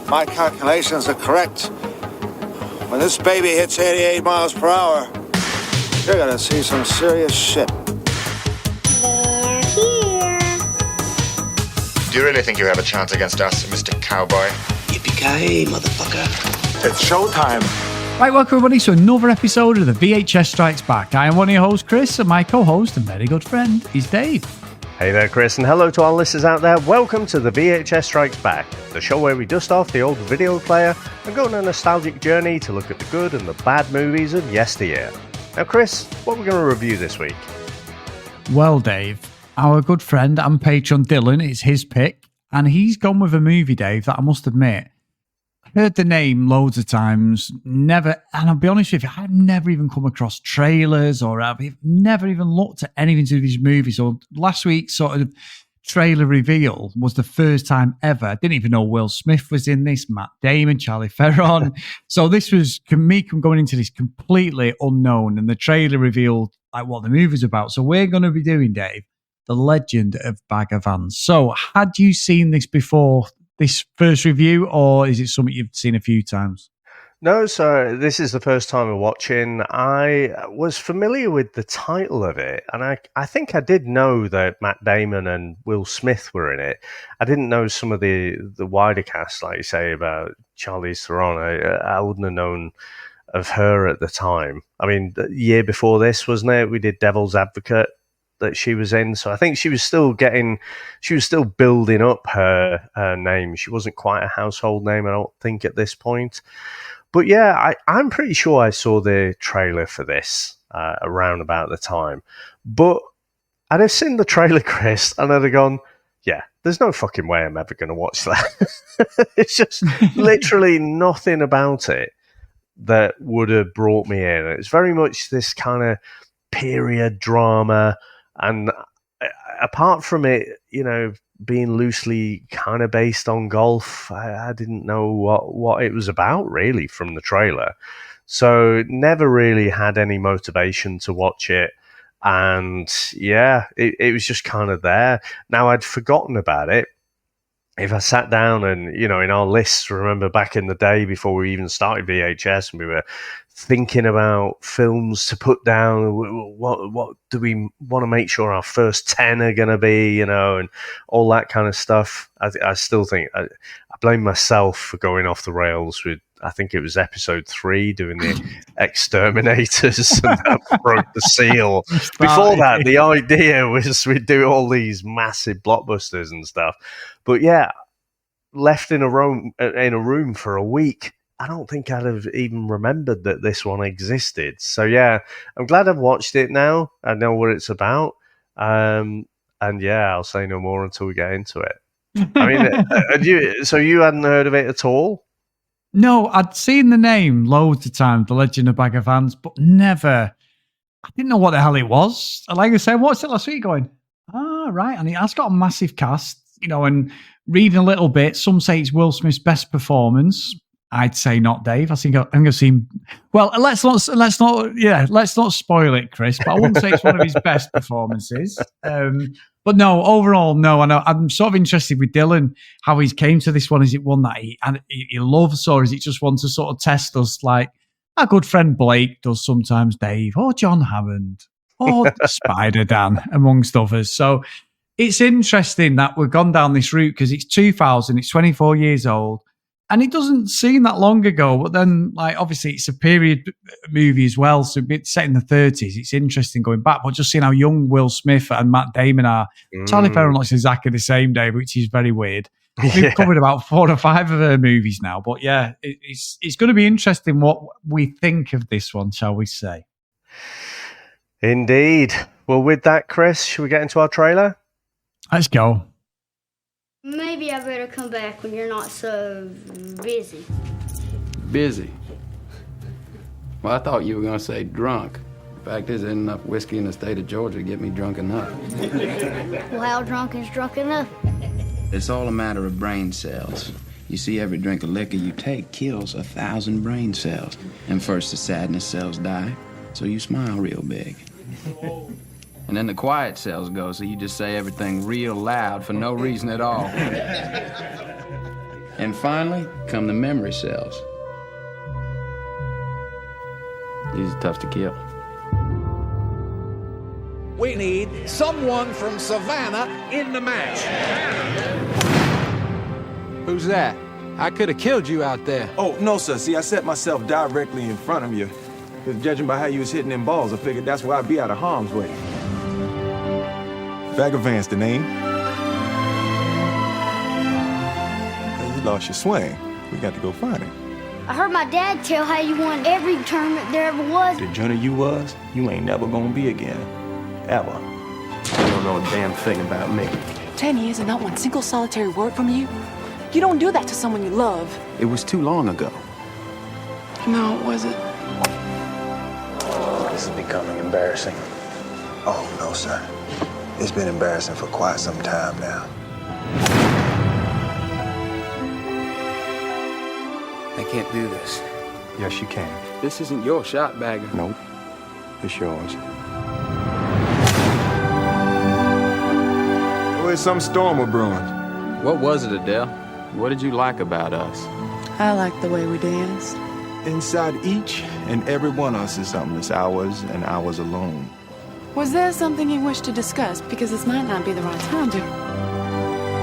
my calculations are correct, when this baby hits 88 miles per hour, you're gonna see some serious shit. They're here. Do you really think you have a chance against us, Mr. Cowboy? Yippee-ki-yay, motherfucker. It's showtime. Right, welcome everybody to another episode of the VHS Strikes Back. I am one of your hosts, Chris, and my co-host and very good friend is Dave. Hey there, Chris, and hello to our listeners out there. Welcome to the VHS Strikes Back, the show where we dust off the old video player and go on a nostalgic journey to look at the good and the bad movies of yesteryear. Now, Chris, what are we going to review this week? Well, Dave, our good friend and patron Dylan, it's his pick, and he's gone with a movie, Dave, that I must admit, I heard the name loads of times, never, and I'll be honest with you, I've never even come across trailers or I've never even looked at anything to do with these movies. Or last week's sort of trailer reveal was the first time ever. I didn't even know Will Smith was in this, Matt Damon, Charlize Theron. So this was me going into this completely unknown, and the trailer revealed like what the movie's about. So we're going to be doing, Dave, The Legend of Bagger Vance. So had you seen this before this first review, or is it something you've seen a few times? No, so this is the first time I'm watching. I was familiar with the title of it, and I think I did know that Matt Damon and Will Smith were in it. I didn't know some of the wider cast, like you say, about Charlize Theron. I wouldn't have known of her at the time. I mean, the year before this, wasn't it? We did Devil's Advocate that she was in, so I think she was still building up her name. She wasn't quite a household name, I don't think, at this point. But yeah, I'm pretty sure I saw the trailer for this around about the time. But I'd have seen the trailer, Chris, and I'd have gone, yeah, there's no fucking way I'm ever going to watch that. It's just literally nothing about it that would have brought me in. It's very much this kind of period drama. And apart from it, you know, being loosely kind of based on golf, I didn't know what it was about, really, from the trailer. So never really had any motivation to watch it. And yeah, it was just kind of there. Now, I'd forgotten about it. If I sat down and, you know, in our lists, remember back in the day before we even started VHS, and we were thinking about films to put down, what do we want to make sure our first 10 are going to be, you know, and all that kind of stuff. I still think I blame myself for going off the rails with, I think it was episode 3, doing the Exterminators, and that broke the seal. Before that, the idea was we'd do all these massive blockbusters and stuff. But yeah, left in a room for a week, I don't think I'd have even remembered that this one existed. So yeah, I'm glad I've watched it now. I know what it's about. And yeah, I'll say no more until we get into it. I mean, so you hadn't heard of it at all? No, I'd seen the name loads of times, The Legend of Bagger Vance, but never, I didn't know what the hell it was. Like I said, I watched it last week going, right. And it has got a massive cast, you know, and reading a little bit, some say it's Will Smith's best performance. I'd say not, Dave. I think I'm going to see. Well, let's not spoil it, Chris. But I wouldn't say it's one of his best performances. But no, overall, no. I know I'm sort of interested with Dylan how he's came to this one. Is it one that he loves, or is it just one to sort of test us, like our good friend Blake does sometimes, Dave, or John Hammond, or Spider Dan, amongst others. So it's interesting that we've gone down this route because it's 2000, it's 24 years old. And it doesn't seem that long ago, but then, like, obviously it's a period movie as well, so it's set in the 30s. It's interesting going back, but just seeing how young Will Smith and Matt Damon are. Charlize Theron looks exactly the same, Dave, which is very weird. We've covered about 4 or 5 of her movies now, but yeah, it's going to be interesting what we think of this one, shall we say. Indeed. Well, with that, Chris, should we get into our trailer? Let's go. Maybe I better come back when you're not so busy. Busy? Well, I thought you were going to say drunk. The fact is, there's enough whiskey in the state of Georgia to get me drunk enough. Well, how drunk is drunk enough? It's all a matter of brain cells. You see, every drink of liquor you take kills 1,000 brain cells. And first the sadness cells die, so you smile real big. And then the quiet cells go, so you just say everything real loud for no reason at all. And finally come the memory cells. These are tough to kill. We need someone from Savannah in the match. Who's that? I could have killed you out there. Oh, no, sir. See, I set myself directly in front of you. Because judging by how you was hitting them balls, I figured that's where I'd be out of harm's way. Bagger Vance, the name? Hey, you lost your swing. We got to go find him. I heard my dad tell how you won every tournament there ever was. The Junuh you was, you ain't never gonna be again. Ever. You don't know a damn thing about me. 10 years and not one single solitary word from you? You don't do that to someone you love. It was too long ago. No, it wasn't. This is becoming embarrassing. Oh, no, sir. It's been embarrassing for quite some time now. I can't do this. Yes, you can. This isn't your shot, Bagger. Nope. It's yours. There's some storm we're brewing. What was it, Adele? What did you like about us? I like the way we danced. Inside each and every one of us is something that's ours and ours alone. Was there something you wish to discuss? Because this might not be the right time to.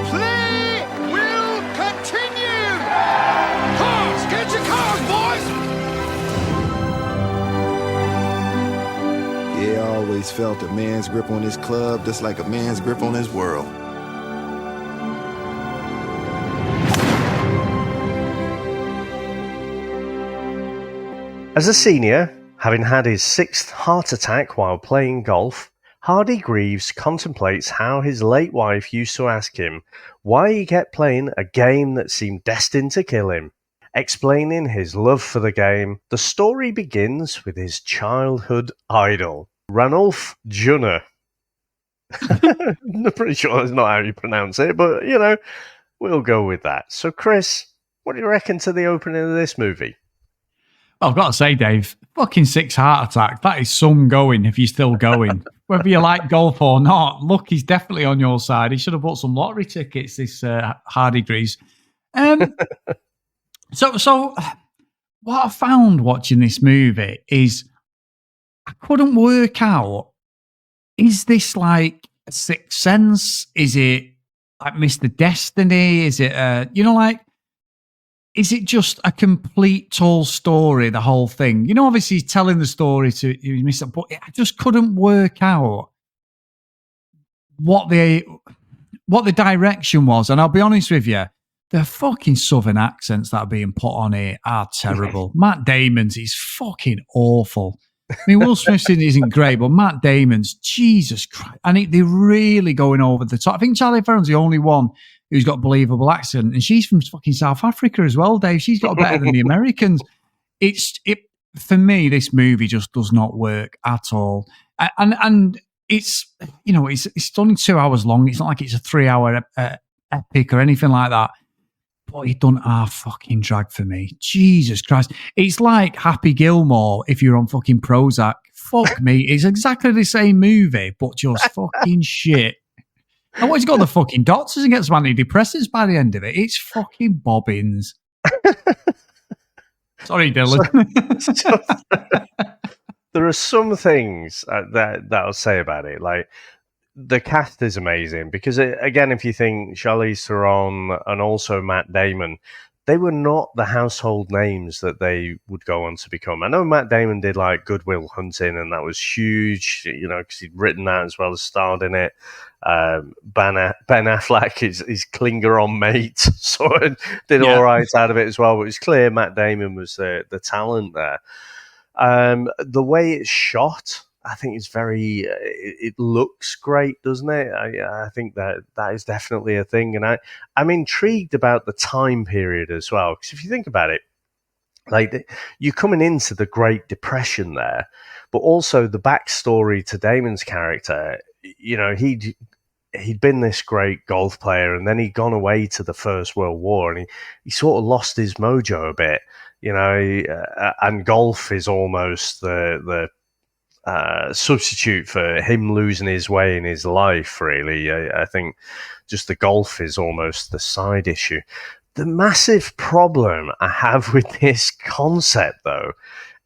Play will continue! Cars! Get your cars, boys! Yeah, I always felt a man's grip on his club just like a man's grip on his world. As a senior, having had his 6th heart attack while playing golf, Hardy Greaves contemplates how his late wife used to ask him why he kept playing a game that seemed destined to kill him. Explaining his love for the game, the story begins with his childhood idol, Rannulph Junuh. I'm pretty sure that's not how you pronounce it, but, you know, we'll go with that. So, Chris, what do you reckon to the opening of this movie? Well, I've got to say, Dave, fucking 6 heart attack. That is some going if you're still going. Whether you like golf or not, luck is definitely on your side. He should have bought some lottery tickets, this Hardy Greaves. So what I found watching this movie is I couldn't work out, is this like a Sixth Sense? Is it like Mr. Destiny? Is it, is it just a complete tall story, the whole thing? You know, obviously he's telling the story to Mr. But I just couldn't work out what the direction was. And I'll be honest with you, the fucking southern accents that are being put on here are terrible. Matt Damon's is fucking awful. I mean, Will Smith's isn't great, but Matt Damon's, Jesus Christ. And they're really going over the top. I think Charlize Theron's the only one who's got a believable accent, and she's from fucking South Africa as well, Dave. She's got better than the Americans. For me, this movie just does not work at all. And it's, you know, it's only 2 hours long. It's not like it's a 3-hour epic or anything like that. But it done our fucking drag for me. Jesus Christ. It's like Happy Gilmore if you're on fucking Prozac. Fuck me. It's exactly the same movie, but just fucking shit. And what, he's got the fucking doctors and gets some antidepressants by the end of it. It's fucking bobbins. Sorry, Dylan. There are some things that I'll say about it. Like, the cast is amazing because, again, if you think Charlize Theron and also Matt Damon, they were not the household names that they would go on to become. I know Matt Damon did like Good Will Hunting, and that was huge, you know, because he'd written that as well as starred in it. Ben Affleck is Klinger on Mate, so it did all right out of it as well. But it was clear Matt Damon was the talent there. The way it's shot, I think it's very. It looks great, doesn't it? I think that is definitely a thing, and I'm intrigued about the time period as well. Because if you think about it, like you're coming into the Great Depression there, but also the backstory to Damon's character. You know, he'd been this great golf player, and then he'd gone away to the First World War, and he sort of lost his mojo a bit. You know, and golf is almost the substitute for him losing his way in his life, really. I think just the golf is almost the side issue. The massive problem I have with this concept, though,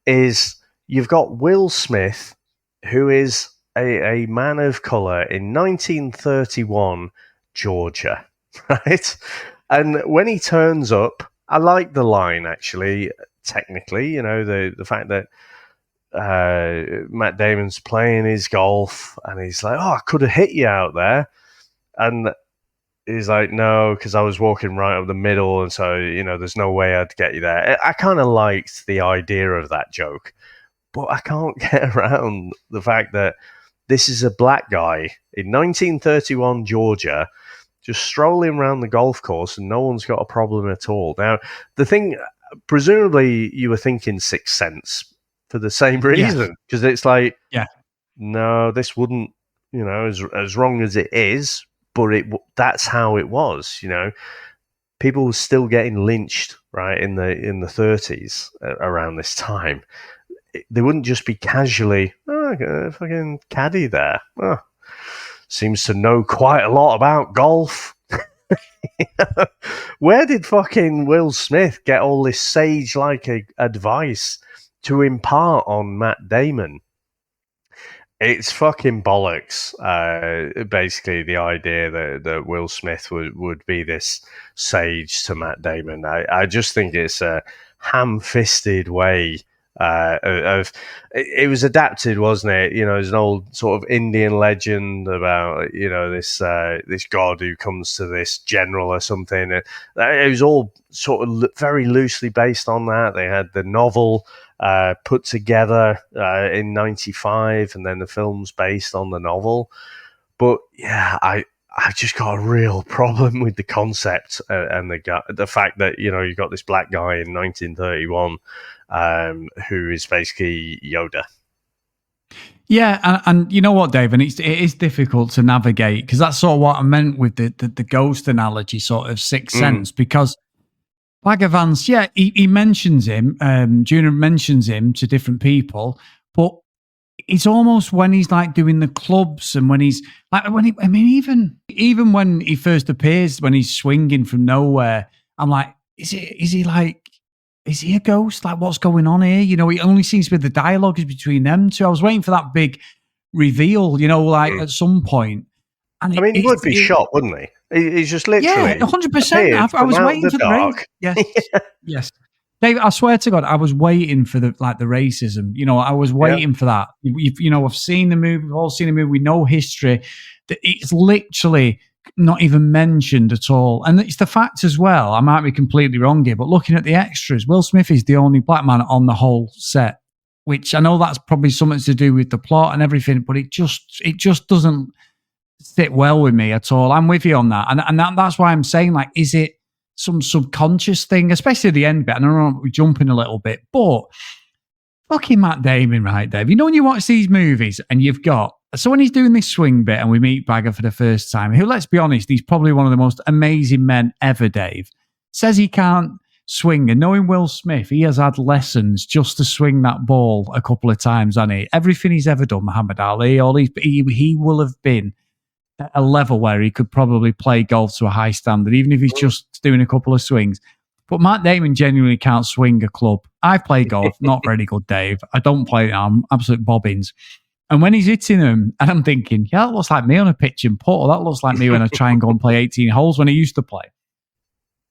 is you've got Will Smith, who is a man of colour in 1931 Georgia, right? And when he turns up, I like the line, actually, technically, the fact that Matt Damon's playing his golf, and he's like, "Oh, I could have hit you out there," and he's like, "No, because I was walking right up the middle, and so there's no way I'd get you there." I kind of liked the idea of that joke, but I can't get around the fact that this is a black guy in 1931 Georgia, just strolling around the golf course, and no one's got a problem at all. Now, the thing, presumably, you were thinking Sixth Sense for the same reason, because it's like, no, this wouldn't, as wrong as it is, but that's how it was. People were still getting lynched, right, in the 30s around this time. They wouldn't just be casually, fucking caddy there. Oh, seems to know quite a lot about golf. Where did fucking Will Smith get all this sage-like advice to impart on Matt Damon? It's fucking bollocks. Basically, the idea that Will Smith would be this sage to Matt Damon. I just think it's a ham-fisted way of it was adapted, wasn't it? There's an old sort of Indian legend about this god who comes to this general or something. It was all sort of very loosely based on that. They had the novel put together in '95, and then the film's based on the novel. But yeah, I've just got a real problem with the concept and the fact that you got this black guy in 1931 who is basically Yoda. Yeah, and you know what, Dave, and it is difficult to navigate, because that's sort of what I meant with the ghost analogy, sort of Sixth Sense, because Bagger Vance, he mentions him, Junuh mentions him to different people, but it's almost when he's like doing the clubs, and when he's like, even when he first appears, when he's swinging from nowhere, I'm like, is he a ghost? Like, what's going on here? It only seems to be the dialogue is between them two. I was waiting for that big reveal, at some point. And he would be shot, wouldn't he? He's just literally 100%. I was waiting for the race. Yes, yes. David, I swear to God, I was waiting for the racism. I was waiting for that. I've seen the movie. We've all seen the movie. We know history. It's literally not even mentioned at all. And it's the fact as well, I might be completely wrong here, but looking at the extras, Will Smith is the only black man on the whole set, which I know that's probably something to do with the plot and everything, but it just doesn't sit well with me at all. I'm with you on that. And that's why I'm saying, like, is it some subconscious thing, especially the end bit? I don't know, we're jumping a little bit, but fucking Matt Damon, right, Dave? When you watch these movies and you've got, so when he's doing this swing bit and we meet Bagger for the first time, who, let's be honest, he's probably one of the most amazing men ever, Dave, says he can't swing. And knowing Will Smith, he has had lessons just to swing that ball a couple of times, hasn't he? Everything he's ever done, Muhammad Ali, he will have been at a level where he could probably play golf to a high standard, even if he's just doing a couple of swings. But Matt Damon genuinely can't swing a club. I play golf, not very good, Dave. I don't play it. I'm absolute bobbins. And when he's hitting them, and I'm thinking, yeah, that looks like me on a pitch and putt, or that looks like me when I try and go and play 18 holes when I used to play.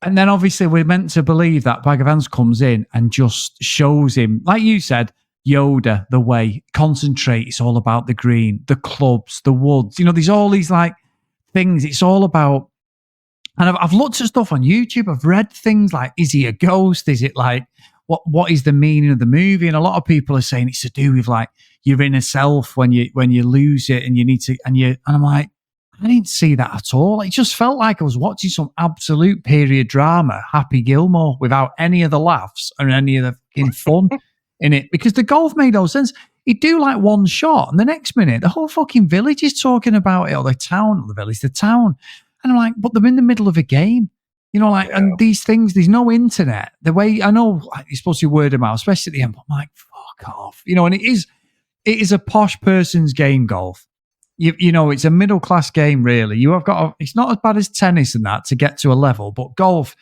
And then obviously we're meant to believe that Bagger Vance comes in and just shows him, like you said, Yoda, the way, concentrate, it's all about the green, the clubs, the woods. There's all these like things. It's all about, and I've looked at stuff on YouTube. I've read things like, is he a ghost? Is it like, what is the meaning of the movie? And a lot of people are saying it's to do with like your inner self when you lose it and you need to, and I'm like, I didn't see that at all. It just felt like I was watching some absolute period drama, Happy Gilmore, without any of the laughs or any of the fucking fun in it, because the golf made no sense. He'd do like one shot, and the next minute, the whole fucking village is talking about it, or the town, not the village, the town. And I'm like, but they're in the middle of a game. And these things, there's no internet. The way, I know you're supposed to be word of mouth, especially at the end, but I'm like, fuck off. And it is a posh person's game, golf. It's a middle class game, really. It's not as bad as tennis and that to get to a level, but golf,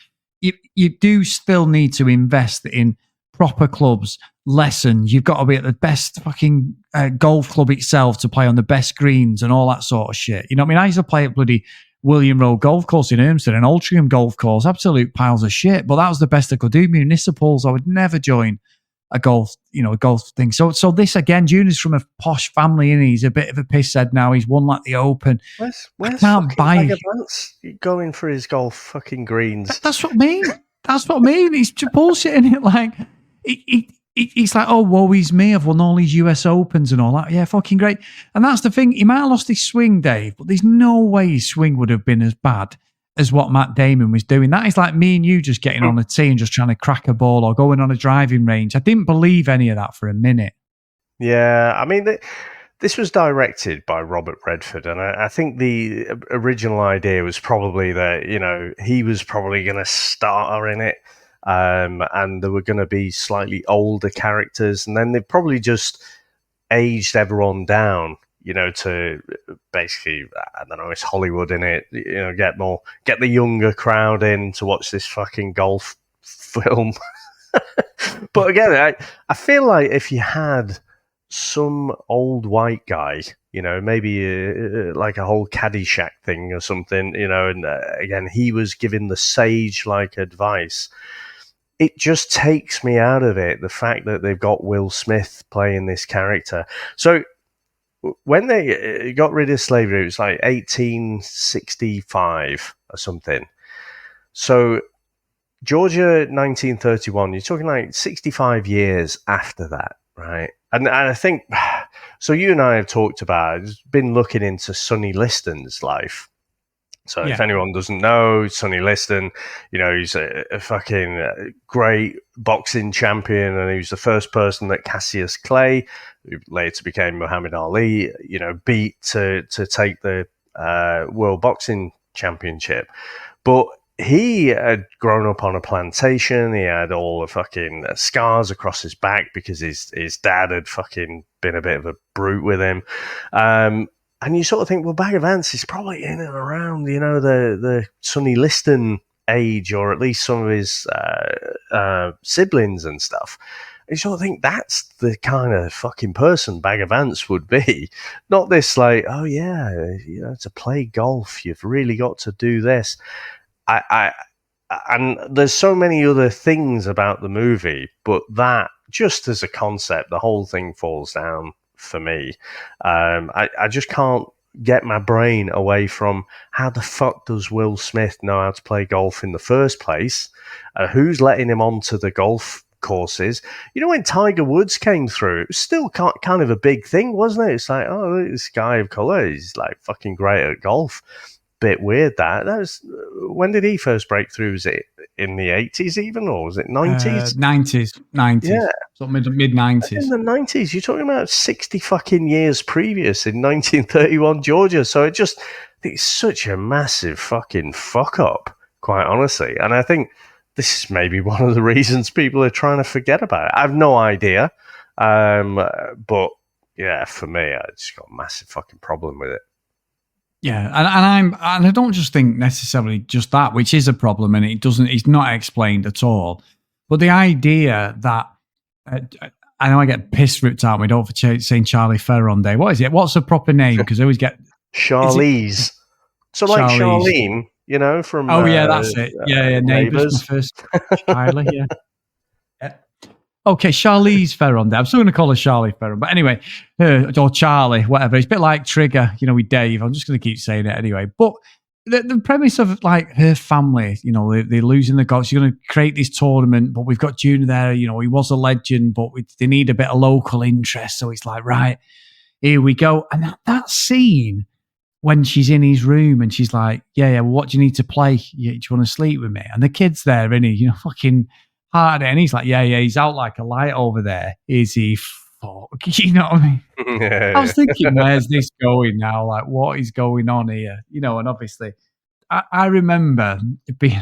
you do still need to invest in proper clubs, lessons. You've got to be at the best fucking golf club itself to play on the best greens and all that sort of shit. You know what I mean? I used to play at bloody William Road Golf Course in Ermston, an Altrincham golf course, absolute piles of shit. But that was the best I could do. Municipals, I would never join a golf thing. So this again, Junuh's from a posh family, and he's a bit of a pisshead now. He's won like the Open. Where's Bagger Vance going for his golf fucking greens? That's what I mean. That's what I mean. He's bullshitting it. Like he's like, oh, woe is me. I've won all these US Opens and all that. Yeah, fucking great. And that's the thing. He might have lost his swing, Dave, but there's no way his swing would have been as bad as what Matt Damon was doing. That is like me and you just getting on a tee and just trying to crack a ball or going on a driving range. I didn't believe any of that for a minute. Yeah, I mean, this was directed by Robert Redford, and I think the original idea was probably that, you know, he was probably going to star in it, and there were going to be slightly older characters, and then they probably just aged everyone down, you know, to basically, I don't know, it's Hollywood in it, you know, get the younger crowd in to watch this fucking golf film. But again, I feel like if you had some old white guy, you know, maybe like a whole Caddyshack thing or something, you know, and again, he was giving the sage-like advice, it just takes me out of it, the fact that they've got Will Smith playing this character. So when they got rid of slavery, it was like 1865 or something. So Georgia, 1931, you're talking like 65 years after that, right? And I think, so you and I have talked about, been looking into Sonny Liston's life. So if anyone doesn't know, Sonny Liston, you know, he's a fucking great boxing champion, and he was the first person that Cassius Clay, who later became Muhammad Ali, you know, beat to take the World Boxing Championship. But he had grown up on a plantation. He had all the fucking scars across his back because his dad had fucking been a bit of a brute with him. And you sort of think, well, Bagger Vance is probably in and around, you know, the Sonny Liston age, or at least some of his siblings and stuff. And you sort of think that's the kind of fucking person Bagger Vance would be. Not this like, oh yeah, you know, to play golf, you've really got to do this. And there's so many other things about the movie, but that, just as a concept, the whole thing falls down for me. I just can't get my brain away from how the fuck does Will Smith know how to play golf in the first place? Who's letting him onto the golf courses? You know, when Tiger Woods came through, it was still kind of a big thing, wasn't it? It's like, oh, this guy of colour, he's like fucking great at golf. Bit weird that was, when did he first break through? Was it in the 80s even, or was it 90s? 90s. Yeah, so mid 90s. In the 90s, you're talking about 60 fucking years previous, in 1931 Georgia. So it's such a massive fucking fuck up, quite honestly. And I think this is maybe one of the reasons people are trying to forget about it. I have no idea, but yeah, for me, I just got a massive fucking problem with it. Yeah, and I don't just think necessarily just that, which is a problem, and it's not explained at all. But the idea that I know I get pissed ripped out. We don't for saying Charlie Theron Day. What is it? What's the proper name? Because I always get Charlize. So like Charlene, you know, from that's it. Yeah, Neighbours. My first Charlie. Yeah. Okay, Charlize Theron. I'm still going to call her Charlie Theron. But anyway, or Charlie, whatever. It's a bit like Trigger, you know, with Dave. I'm just going to keep saying it anyway. But the premise of like her family, you know, they're losing the golf. She's going to create this tournament, but we've got Junuh there. You know, he was a legend, but they need a bit of local interest. So it's like, right, here we go. And that scene when she's in his room and she's like, yeah, well, what do you need to play? Do you want to sleep with me? And the kid's there, and he, you know, fucking hard, and he's like, yeah, he's out like a light over there. Is he? Fuck, you know what I mean? I was thinking, where's this going now? Like, what is going on here? You know, and obviously, I remember being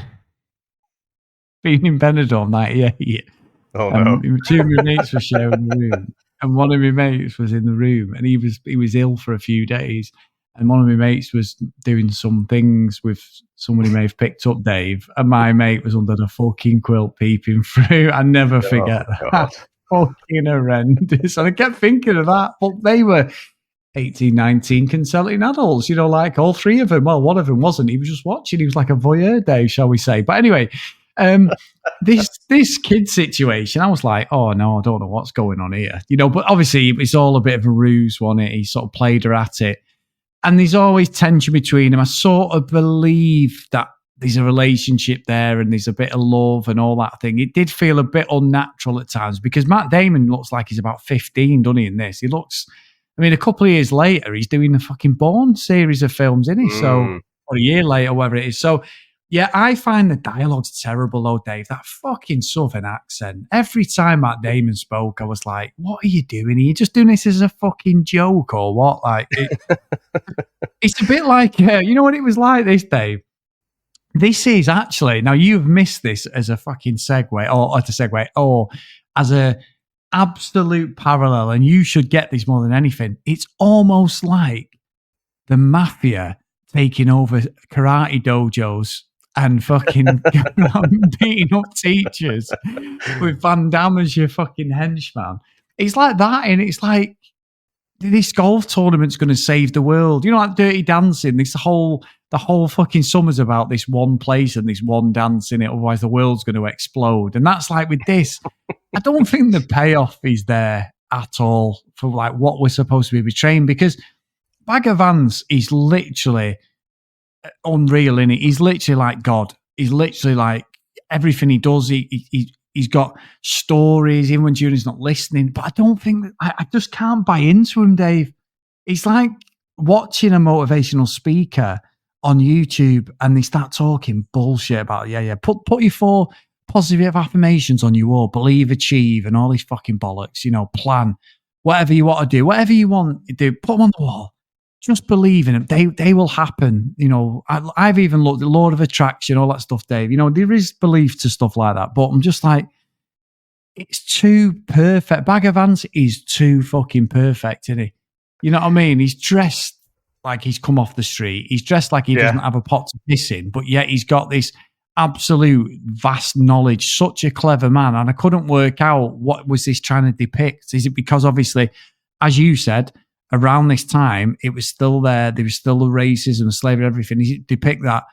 in Benidorm '98. Oh no! Two of my mates were sharing the room, and one of my mates was in the room, and he was ill for a few days. and one of my mates was doing some things with somebody may have picked up, Dave, and my mate was under the fucking quilt peeping through. I never forget that. Fucking horrendous. And I kept thinking of that, but they were 18, 19 consenting adults, like all three of them. Well, one of them wasn't. He was just watching. He was like a voyeur, Dave, shall we say. But anyway, this kid situation, I was like, oh no, I don't know what's going on here. But obviously it's all a bit of a ruse, wasn't it? He sort of played her at it. And there's always tension between them. I sort of believe that there's a relationship there and there's a bit of love and all that thing. It did feel a bit unnatural at times because Matt Damon looks like he's about 15, doesn't he, in this? He looks, a couple of years later, he's doing the fucking Bourne series of films, isn't he? So, or a year later, whatever it is. So, yeah, I find the dialogue's terrible, though, Dave. That fucking Southern accent. Every time Matt Damon spoke, I was like, what are you doing? Are you just doing this as a fucking joke or what? Like, it's a bit like, you know what it was like this, Dave? This is actually, now you've missed this as a fucking segue, or as a absolute parallel, and you should get this more than anything. It's almost like the mafia taking over karate dojos and fucking beating up teachers with Van Damme as your fucking henchman. It's like that, and it's like this golf tournament's going to save the world. Like Dirty Dancing. The whole fucking summer's about this one place and this one dance in it. Otherwise, the world's going to explode. And that's like with this. I don't think the payoff is there at all for like what we're supposed to be betraying, because Bagger Vance is literally unreal, innit? He's literally like God. He's literally like everything he does. He's got stories, even when Junuh's not listening. But I don't think that I just can't buy into him, Dave. It's like watching a motivational speaker on YouTube and they start talking bullshit about, put your 4 positive affirmations on your wall, believe, achieve, and all these fucking bollocks, plan, whatever you want to do, whatever you want to do, put them on the wall. Just believe in them. They will happen. I've even looked at Lord of Attraction, all that stuff, Dave. There is belief to stuff like that, but I'm just like, it's too perfect. Bagger Vance is too fucking perfect, isn't he? You know what I mean? He's dressed like he's come off the street. He's dressed like he doesn't have a pot to piss in, but yet he's got this absolute vast knowledge. Such a clever man. And I couldn't work out what was this trying to depict. Is it because obviously, as you said, around this time, it was still there. There was still the racism, slavery, everything. He depict that,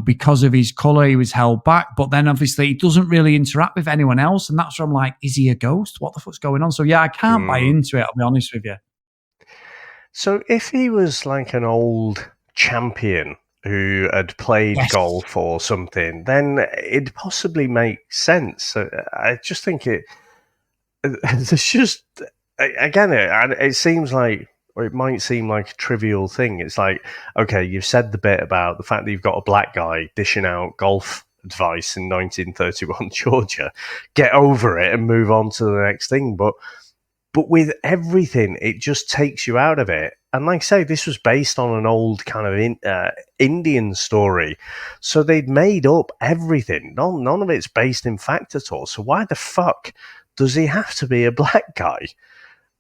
because of his colour, he was held back. But then obviously he doesn't really interact with anyone else. And that's where I'm like, is he a ghost? What the fuck's going on? So yeah, I can't buy into it, I'll be honest with you. So if he was like an old champion who had played golf or something, then it'd possibly make sense. I just think it's just, again, it seems like, or it might seem like a trivial thing. It's like, okay, you've said the bit about the fact that you've got a black guy dishing out golf advice in 1931 Georgia. Get over it and move on to the next thing. But with everything, it just takes you out of it. And like I say, this was based on an old kind of Indian story. So they'd made up everything. None of it's based in fact at all. So why the fuck does he have to be a black guy?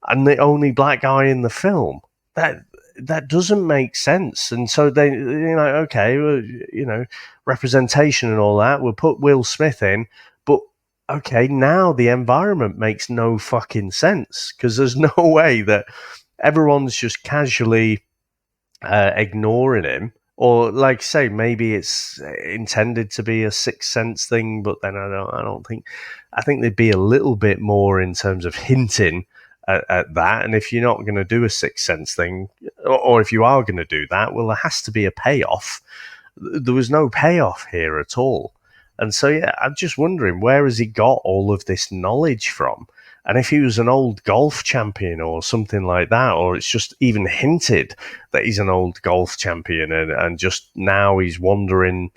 And the only black guy in the film? That doesn't make sense. And so they, okay, well, representation and all that, we'll put Will Smith in, but okay, now the environment makes no fucking sense, because there's no way that everyone's just casually ignoring him. Or like say, maybe it's intended to be a Sixth Sense thing, but then I think they'd be a little bit more in terms of hinting at that. And if you're not going to do a Sixth Sense thing, or if you are going to do that, well, there has to be a payoff. There was no payoff here at all. And so, yeah, I'm just wondering, where has he got all of this knowledge from? And if he was an old golf champion or something like that, or it's just even hinted that he's an old golf champion and just now he's wandering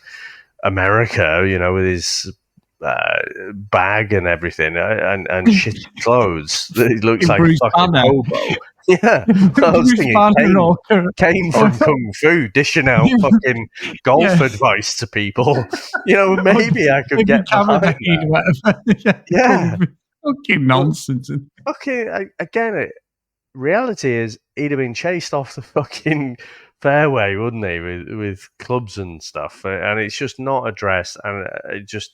America, with his bag and everything and shitty clothes. It looks like a fucking hobo. Yeah, I was thinking came from Kung Fu, dishing out fucking golf advice to people. Maybe I could get behind that. Yeah. Fucking nonsense. Okay, again, reality is he'd have been chased off the fucking fairway, wouldn't he, with clubs and stuff? And it's just not addressed, and just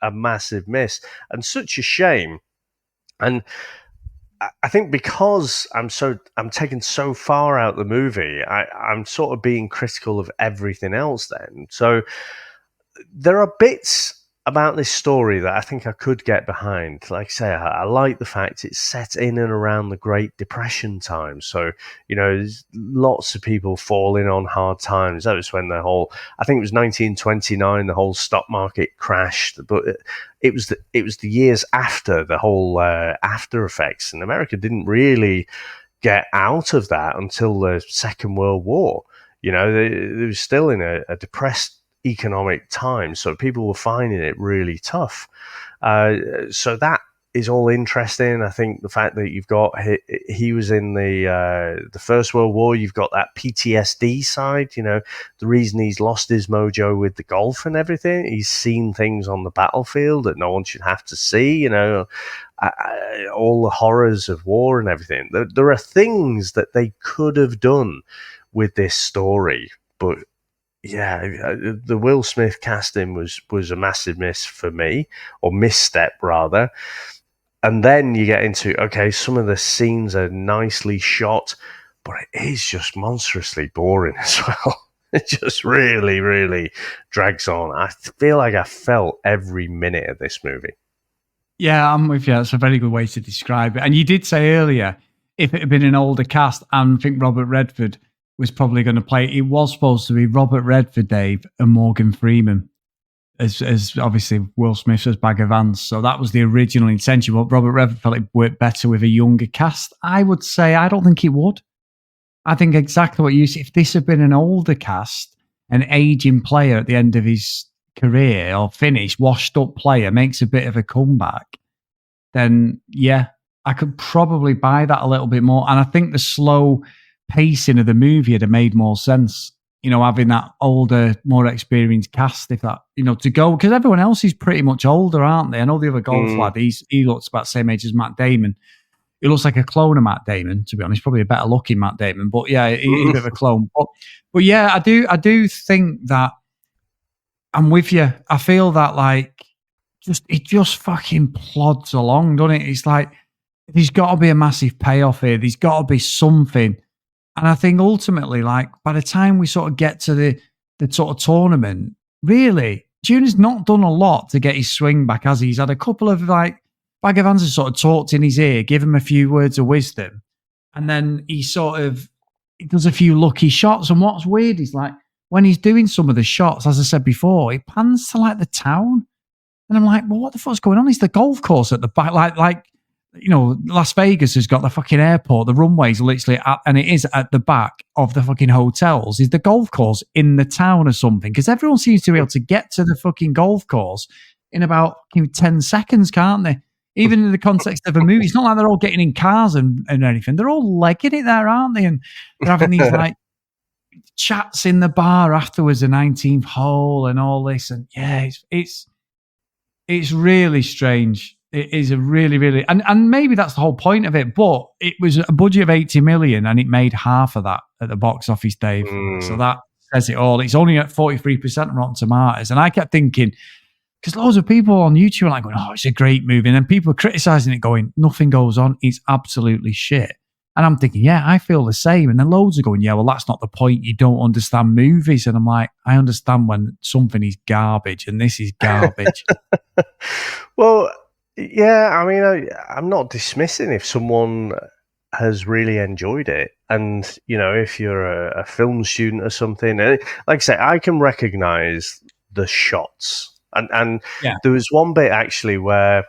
a massive miss, and such a shame. And I think because I'm taken so far out of the movie, I'm sort of being critical of everything else then. So there are bits about this story that I think I could get behind. Like I say, I like the fact it's set in and around the Great Depression time. So, there's lots of people falling on hard times. That was when I think it was 1929, the whole stock market crashed. But it was the years after the whole after effects. And America didn't really get out of that until the Second World War. They was still in a depressed economic time, so people were finding it really tough. So that is all interesting. I think the fact that you've got he was in the First World War, you've got that PTSD side. The reason he's lost his mojo with the golf and everything, he's seen things on the battlefield that no one should have to see. All the horrors of war and everything. There are things that they could have done with this story, but yeah, the Will Smith casting was a massive miss for me, or misstep rather. And then you get into, okay, some of the scenes are nicely shot, but it is just monstrously boring as well. It just really, really drags on. I feel like I felt every minute of this movie. Yeah, I'm with you. That's a very good way to describe it. And you did say earlier, if it had been an older cast, and I think Robert Redford was probably going to play. It was supposed to be Robert Redford, Dave, and Morgan Freeman as obviously Will Smith as Bagger Vance. So that was the original intention. But Robert Redford felt it worked better with a younger cast. I would say I don't think it would. I think exactly what you said. If this had been an older cast, an aging player at the end of his career or finished, washed up player, makes a bit of a comeback, then yeah, I could probably buy that a little bit more. And I think the slow pacing of the movie had made more sense, having that older, more experienced cast, if that, to go, because everyone else is pretty much older, aren't they? I know the other golf lad, he looks about the same age as Matt Damon. He looks like a clone of Matt Damon, to be honest, probably a better looking Matt Damon, but yeah, he's a bit of a clone. But yeah, I do think that I'm with you. I feel that it just fucking plods along, doesn't it? It's like, there's got to be a massive payoff here. There's got to be something. And I think ultimately, by the time we sort of get to the sort of tournament, really, Junuh's not done a lot to get his swing back, has he? He's had a couple of, Bagger Vance has sort of talked in his ear, give him a few words of wisdom, and then he does a few lucky shots. And what's weird is, when he's doing some of the shots, as I said before, he pans to, the town. And I'm like, well, what the fuck's going on? Is the golf course at the back? Las Vegas has got the fucking airport, the runway's literally and it is at the back of the fucking hotels. Is the golf course in the town or something? Because everyone seems to be able to get to the fucking golf course in about 10 seconds, can't they? Even in the context of a movie, it's not like they're all getting in cars and anything. They're all legging it there, aren't they? And they're having these chats in the bar afterwards, the 19th hole and all this. And yeah, it's really strange. It is a really, really... And maybe that's the whole point of it, but it was a budget of 80 million and it made half of that at the box office, Dave. So that says it all. It's only at 43% Rotten Tomatoes. And I kept thinking, because loads of people on YouTube are going, oh, it's a great movie. And then people are criticising it going, nothing goes on. It's absolutely shit. And I'm thinking, yeah, I feel the same. And then loads are going, yeah, well, that's not the point. You don't understand movies. And I'm like, I understand when something is garbage and this is garbage. Well... Yeah, I mean, I'm not dismissing if someone has really enjoyed it. And, if you're a film student or something, like I say, I can recognize the shots. And there was one bit actually where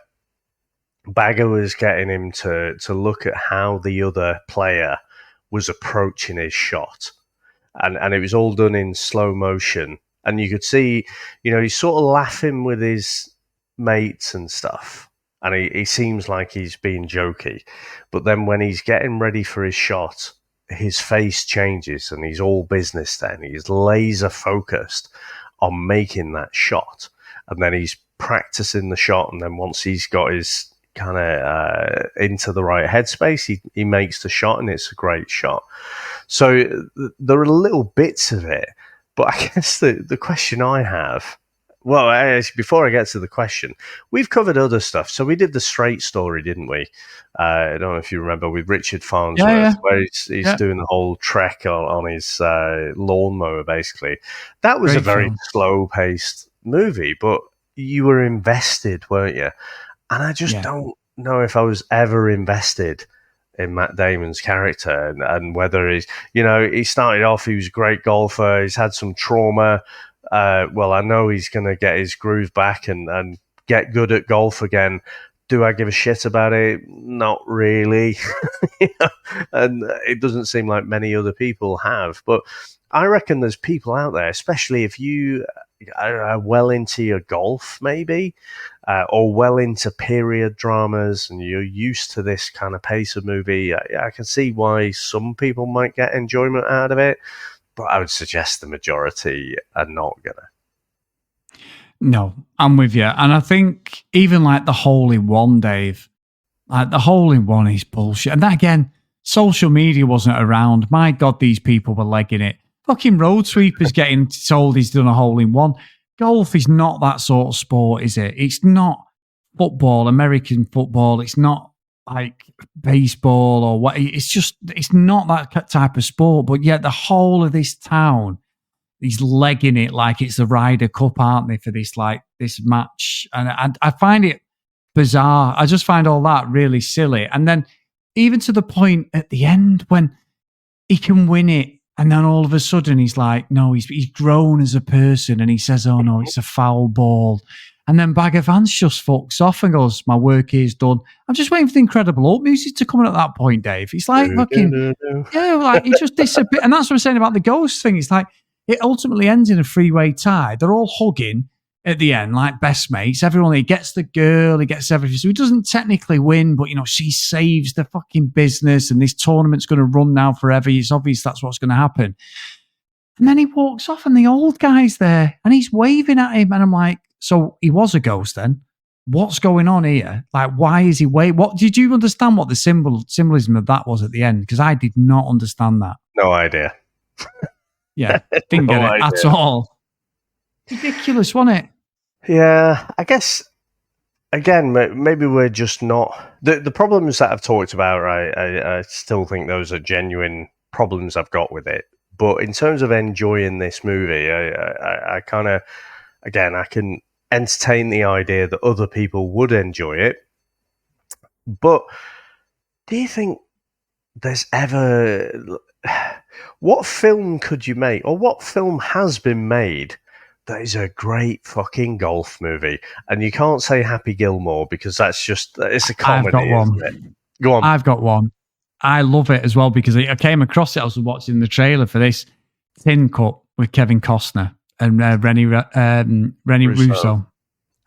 Bagger was getting him to look at how the other player was approaching his shot. And it was all done in slow motion. And you could see, he's sort of laughing with his mates and stuff. And he seems like he's being jokey. But then when he's getting ready for his shot, his face changes and he's all business then. He's laser focused on making that shot. And then he's practicing the shot. And then once he's got his kind of into the right headspace, he makes the shot and it's a great shot. So there are little bits of it. But I guess the question I have, well, actually, before I get to the question, we've covered other stuff. So we did the Straight Story, didn't we? I don't know if you remember, with Richard Farnsworth, where he's doing the whole trek on his lawnmower, basically. That was a very slow-paced movie, but you were invested, weren't you? And I just don't know if I was ever invested in Matt Damon's character, and whether he started off, he was a great golfer, he's had some trauma. Well, I know he's going to get his groove back and get good at golf again. Do I give a shit about it? Not really. And it doesn't seem like many other people have. But I reckon there's people out there, especially if you are well into your golf, maybe, or well into period dramas, and you're used to this kind of pace of movie. I can see why some people might get enjoyment out of it. But I would suggest the majority are not going to. No, I'm with you. And I think even like the Hole in One, Dave, like the Hole in One is bullshit. And that, again, social media wasn't around. My God, these people were legging it. Fucking road sweepers getting told he's done a hole in one. Golf is not that sort of sport, is it? It's not football, American football. It's not like baseball or what. It's not that type of sport. But yet the whole of this town is legging it like it's the Ryder Cup, aren't they, for this match? And I find it bizarre. I just find all that really silly. And then even to the point at the end when he can win it, and then all of a sudden he's like, no, he's grown as a person, and he says, oh no, it's a foul ball. And then Bagger Vance just fucks off and goes, my work here's done. I'm just waiting for the Incredible Hulk music to come in at that point, Dave. It's like fucking, like he just disappears. And that's what I'm saying about the ghost thing. It's like, it ultimately ends in a three-way tie. They're all hugging at the end, like best mates. Everyone, he gets the girl, he gets everything. So he doesn't technically win, but, she saves the fucking business, and this tournament's going to run now forever. It's obvious that's what's going to happen. And then he walks off, and the old guy's there, and he's waving at him. And I'm like, so he was a ghost then? What's going on here? Like, why is he What did you understand what the symbolism of that was at the end? Because I did not understand that. No idea. Yeah, didn't get it at all. Ridiculous, wasn't it? Yeah, I guess, again, maybe we're just not... The problems that I've talked about, right, I still think those are genuine problems I've got with it. But in terms of enjoying this movie, I kind of... Again, I can entertain the idea that other people would enjoy it. But do you think there's ever... What film could you make, or what film has been made that is a great fucking golf movie? And you can't say Happy Gilmore, because it's a comedy. I've got one. Isn't it? Go on. I've got one. I love it as well, because I came across it. I was watching the trailer for this, Tin Cup with Kevin Costner and Rennie Russo.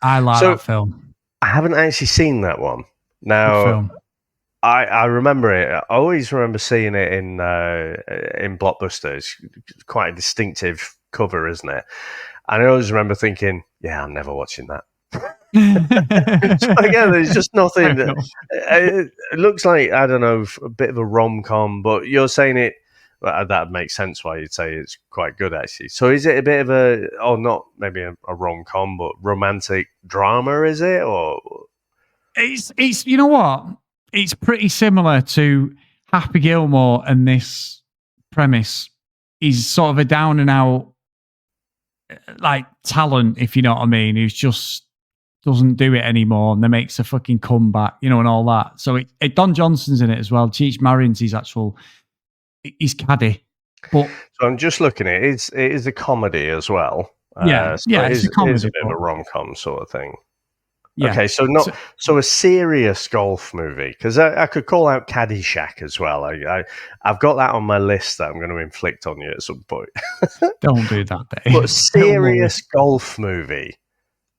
I like that film. I haven't actually seen that one. Now, I remember it. I always remember seeing it in Blockbuster. It's quite a distinctive cover, isn't it? And I always remember thinking, yeah, I'm never watching that. So again, there's just nothing. It looks like, I don't know, a bit of a rom-com, but you're saying it, that makes sense why you'd say it's quite good, actually. So is it a bit of not maybe a rom-com, but romantic drama, is it? Or It's you know what? It's pretty similar to Happy Gilmore, and this premise is sort of a down and out like talent, if you know what I mean, who's just doesn't do it anymore, and then makes a fucking comeback, and all that. So Don Johnson's in it as well. Cheech Marin's he's caddy. But so I'm just looking at it. It is a comedy as well. It's a comedy. It's a bit of a rom-com sort of thing. Yeah. Okay, so a serious golf movie, because I could call out Caddyshack as well. I've got that on my list that I'm going to inflict on you at some point. Don't do that, Dave. But serious golf movie.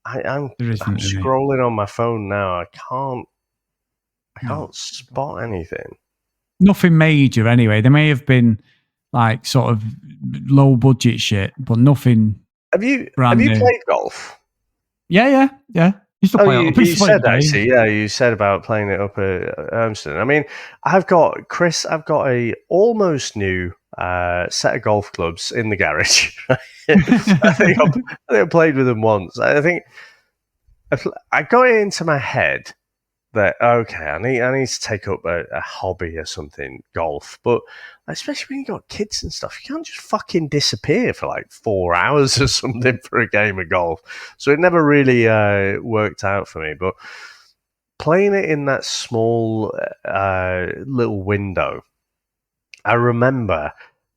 I'm scrolling on my phone now. I can't spot anything. Nothing major, anyway. There may have been like sort of low budget shit, but nothing. Have you played golf? Yeah. You said actually, you said about playing it up at Urmston. I mean, I've got a almost new set of golf clubs in the garage. I think I played with them once. I think I got it into my head that, okay, I need to take up a hobby or something, golf. But especially when you got kids and stuff, you can't just fucking disappear for like 4 hours or something for a game of golf. So it never really worked out for me. But playing it in that small little window, I remember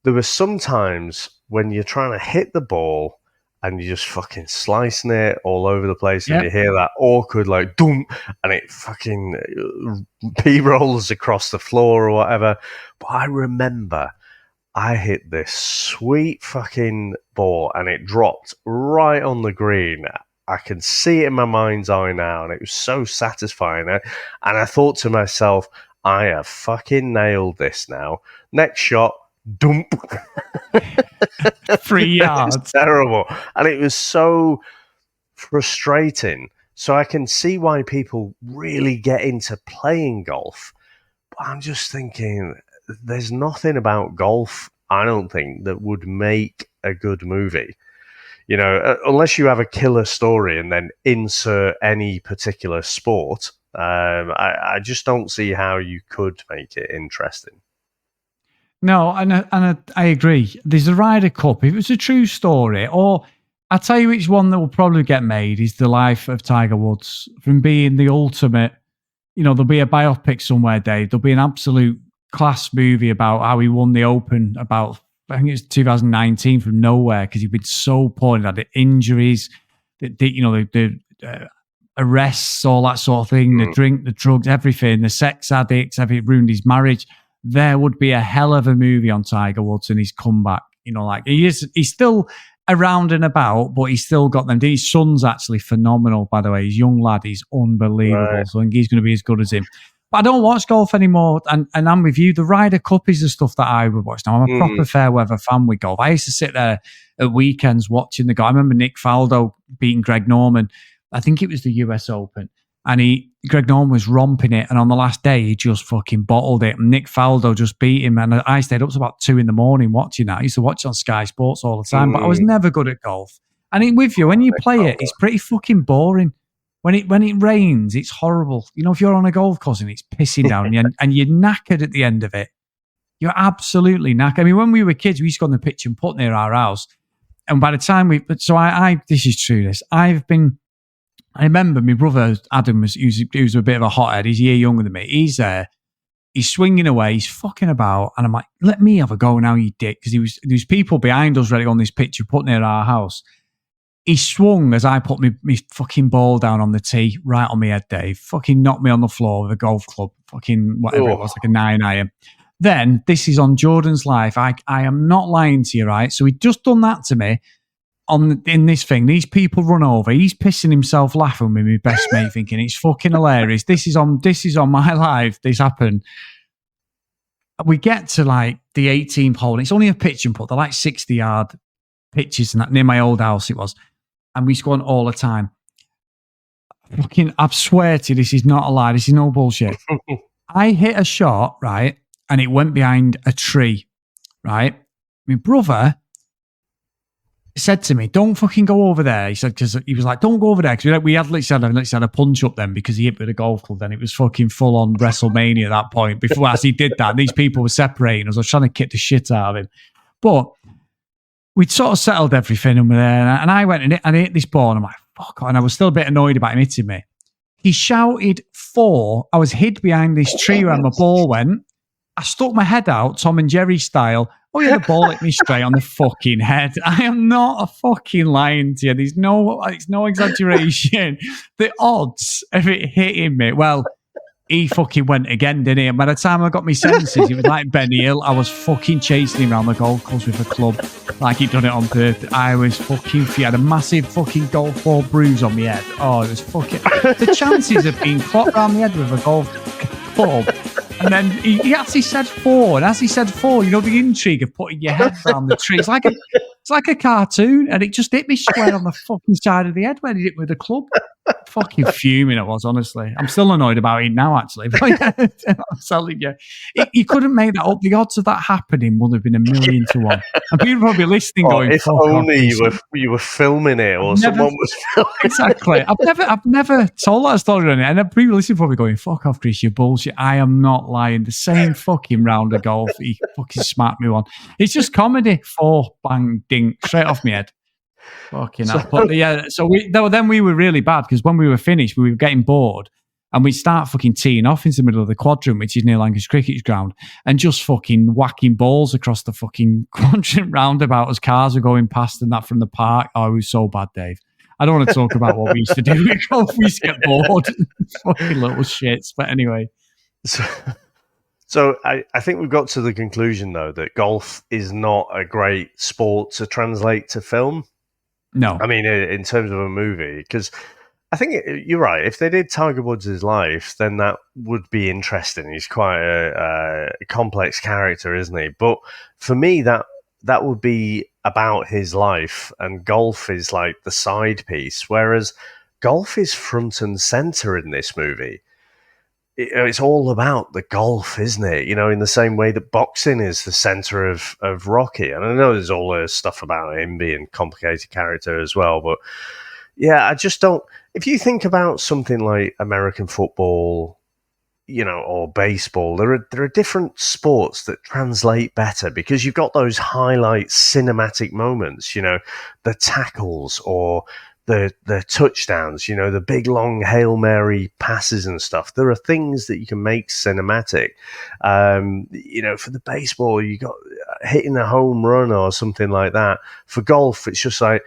there were some times when you're trying to hit the ball and you're just fucking slicing it all over the place, and you hear that awkward like doom, and it fucking p-rolls across the floor or whatever. But I remember I hit this sweet fucking ball and it dropped right on the green. I can see it in my mind's eye now, and it was so satisfying. And I thought to myself, I have fucking nailed this now. Next shot, dump. 3 yards. It's terrible. And it was so frustrating. So I can see why people really get into playing golf. But I'm just thinking, there's nothing about golf, I don't think, that would make a good movie. You know, unless you have a killer story and then insert any particular sport, I just don't see how you could make it interesting. No, and I agree. There's a Ryder Cup. If it was a true story, or I'll tell you which one that will probably get made is the life of Tiger Woods. From being the ultimate, you know, there'll be a biopic somewhere, Dave. There'll be an absolute class movie about how he won the Open about, I think it was 2019 from nowhere, because he'd been so poor. He had the injuries, the arrests, all that sort of thing, the drink, the drugs, everything, the sex addicts, everything ruined his marriage. There would be a hell of a movie on Tiger Woods and his comeback. You know, like he's still around and about, but he's still got them. His son's actually phenomenal, by the way. His young lad, he's unbelievable. Right. So I think he's going to be as good as him. But I don't watch golf anymore, and I'm with you. The Ryder Cup is the stuff that I would watch now. I'm a proper fair weather fan with golf. I used to sit there at weekends watching the golf. I remember Nick Faldo beating Greg Norman. I think it was the US Open. And Greg Norman was romping it, and on the last day, he just fucking bottled it. And Nick Faldo just beat him, and I stayed up to about 2 a.m. watching that. I used to watch it on Sky Sports all the time, but I was never good at golf. And with you, when you play it, it's pretty fucking boring. When it rains, it's horrible. You know, if you're on a golf course and it's pissing down and you're knackered at the end of it, you're absolutely knackered. I mean, when we were kids, we used to go on the pitch and putt near our house. And by the time this is true, I remember my brother Adam was a bit of a hothead. He's a year younger than me. He's there. He's swinging away. He's fucking about. And I'm like, let me have a go now, you dick. Because there was people behind us ready on this pitch and put near our house. He swung as I put my fucking ball down on the tee right on my head, Dave. Fucking knocked me on the floor with a golf club. Fucking whatever it was, like a 9 iron. Then, this is on Jordan's life. I am not lying to you, right? So he'd just done that to me in this thing. These people run over. He's pissing himself laughing with my best mate, thinking it's fucking hilarious. This is on my life. This happened. We get to like the 18th hole. And it's only a pitch and putt. They're like 60-yard pitches and that, near my old house it was. And we used to go on all the time. I swear to you, this is not a lie. This is no bullshit. I hit a shot, right? And it went behind a tree, right? My brother said to me, don't fucking go over there. He said, because he was like, don't go over there. Because we had literally had a punch up then because he hit with a golf club. Then it was fucking full on WrestleMania at that point. Before as he did that, these people were separating us. I was trying to kick the shit out of him. But we'd sort of settled everything and we're there. And I went and hit this ball and I'm like, fuck. And I was still a bit annoyed about him hitting me. He shouted 4. I was hid behind this tree where my ball went. I stuck my head out, Tom and Jerry style. Oh yeah, the ball hit me straight on the fucking head. I am not a fucking lying to you. It's no exaggeration. The odds of it hitting me, well, he fucking went again, didn't he? And by the time I got my senses, it was like Benny Hill. I was fucking chasing him around the golf course with a club like he'd done it on purpose. I was fucking I had a massive fucking golf ball bruise on my head. Oh, it was fucking... The chances of being clocked around the head with a golf club. And then he actually said 4. And as he said 4, you know, the intrigue of putting your head around the tree. It's like a cartoon. And it just hit me square on the fucking side of the head when he hit with a club. fucking fuming I was, honestly. I'm still annoyed about it now, actually. But yeah, I'm telling you, you couldn't make that up. The odds of that happening would have been 1,000,000 to 1. And people probably listening going, if only you were filming it or someone was filming exactly. I've never told that story on it. And people listening probably going, fuck off, Chris, you bullshit. I am not lying. The same fucking round of golf, he fucking smacked me one. It's just comedy. 4 bang ding straight off my head. Fucking hell. But yeah, so then we were really bad because when we were finished, we were getting bored and we'd start fucking teeing off into the middle of the quadrant, which is near Lancashire Cricket Ground, and just fucking whacking balls across the fucking quadrant roundabout as cars were going past and that from the park. Oh, it was so bad, Dave. I don't want to talk about what we used to do. We used to get bored. Fucking little shits. But anyway. So I think we've got to the conclusion, though, that golf is not a great sport to translate to film. No. I mean, in terms of a movie, because I think you're right. If they did Tiger Woods' life, then that would be interesting. He's quite a complex character, isn't he? But for me, that would be about his life, and golf is like the side piece, whereas golf is front and center in this movie. It's all about the golf, isn't it? In the same way that boxing is the center of Rocky. And I know there's all this stuff about him being a complicated character as well. But yeah, I just don't. If you think about something like American football, or baseball, there are different sports that translate better because you've got those highlight cinematic moments, the tackles or the touchdowns, the big long Hail Mary passes and stuff. There are things that you can make cinematic. For the baseball, you got hitting a home run or something like that. For golf, it's just like,